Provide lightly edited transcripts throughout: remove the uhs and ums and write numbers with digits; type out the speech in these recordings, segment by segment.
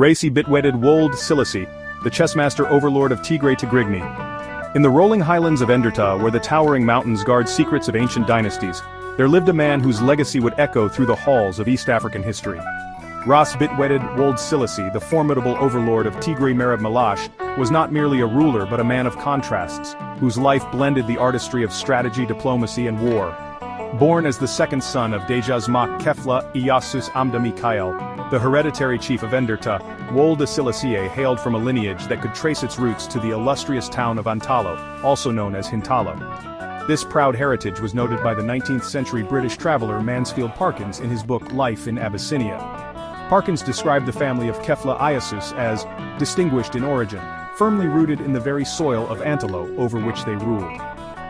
Racy bitwedded Wold Silisi, the chessmaster overlord of Tigray Tigrigny. In the rolling highlands of Enderta, where the towering mountains guard secrets of ancient dynasties, there lived a man whose legacy would echo through the halls of East African history. Ras bitwedded Wold Silisi, the formidable overlord of Tigray Merab Malash, was not merely a ruler but a man of contrasts, whose life blended the artistry of strategy, diplomacy and war. Born as the second son of Dejazmak Kefla Iyasus Amda Mikhail, the hereditary chief of Enderta, Wolde Silisiye hailed from a lineage that could trace its roots to the illustrious town of Antalo, also known as Hintalo. This proud heritage was noted by the 19th century British traveller Mansfield Parkins in his book Life in Abyssinia. Parkins described the family of Kefla Iyasus as distinguished in origin, firmly rooted in the very soil of Antalo over which they ruled.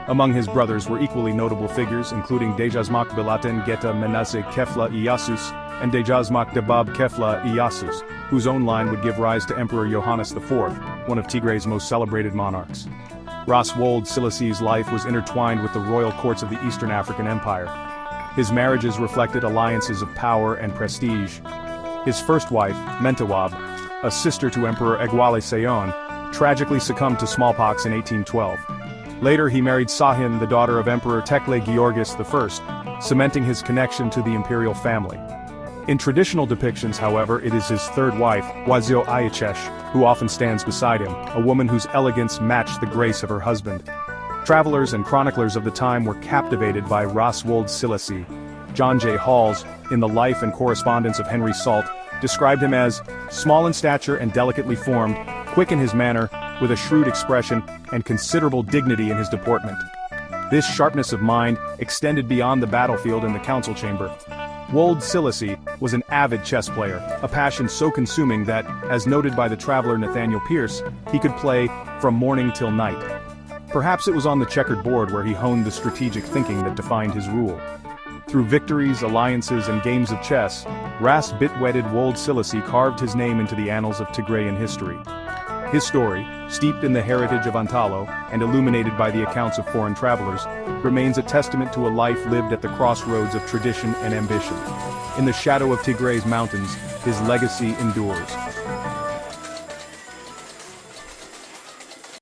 Among his brothers were equally notable figures including Dejazmak Bilaten Geta Menasse Kefla Iyasus and Dejazmak Debab Kefla Iyasus, whose own line would give rise to Emperor Johannes IV, one of Tigray's most celebrated monarchs. Ras Wold Silisi's life was intertwined with the royal courts of the Eastern African Empire. His marriages reflected alliances of power and prestige. His first wife, Mentawab, a sister to Emperor Egwale Seyon, tragically succumbed to smallpox in 1812. Later he married Sahin, the daughter of Emperor Tekle Georgis I, cementing his connection to the imperial family. In traditional depictions, however, it is his third wife, Wazio Ayachesh, who often stands beside him, a woman whose elegance matched the grace of her husband. Travelers and chroniclers of the time were captivated by Ras Wold Silisi. John J. Halls, in the Life and Correspondence of Henry Salt, described him as small in stature and delicately formed, quick in his manner, with a shrewd expression, and considerable dignity in his deportment. This sharpness of mind extended beyond the battlefield and the council chamber. Wold Silisi was an avid chess player, a passion so consuming that, as noted by the traveler Nathaniel Pierce, he could play from morning till night. Perhaps it was on the checkered board where he honed the strategic thinking that defined his rule. Through victories, alliances, and games of chess, Ras bitwedded Wold Silisi carved his name into the annals of Tigrayan history. His story, steeped in the heritage of Antalo and illuminated by the accounts of foreign travelers, remains a testament to a life lived at the crossroads of tradition and ambition. In the shadow of Tigray's mountains, his legacy endures.